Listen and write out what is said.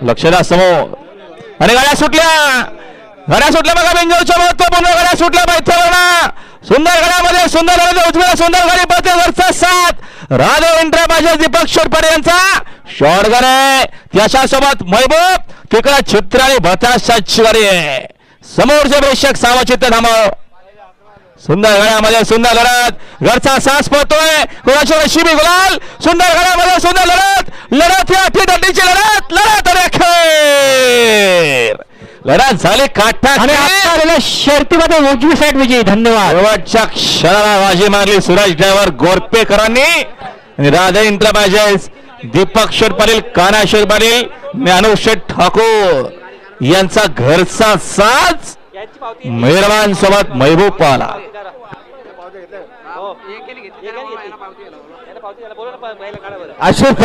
लक्ष द्या समोर आणि गाड्या सुटल्या बघा बेंजोरच्या महत्वपूर्ण गाड्या सुटल्या मैत्रिणा. सुंदर गाड्यामध्ये सुंदर गाडी उजव्या सुंदर गाडी पळते वरचा साथ राधे एंटरप्राइजेस दीपक शोरपडे यांचा शॉटगन आहे. त्याच्यासोबत महबूब तिकडे चित्र आणि भताशाची गाडी आहे. समोरचे प्रेक्षक सावचित्त थांबव. सुंदर गाड्यामध्ये सुंदर लढत घरचा सास पळतोय कोणाच्या नशिबी गुलाल. सुंदर गाड्यामध्ये सुंदर लढत या अटीतटीची लढत आणि अखेर लढत झाली काठा आणि आता आलेल्या शर्तीमध्ये उजवी साईड विजयी. धन्यवाद. शेवटच्या क्षणाला बाजी मारली सुरेश ड्रायव्हर गोरपेकरांनी आणि राधे एंटरप्राइजेस दीपक शेठ पाटील कान्हा शेठ पाटील ज्ञानोशेठ ठाकूर यांचा घरचा साज मेहरबान सोबत महबूब पाला. अशोक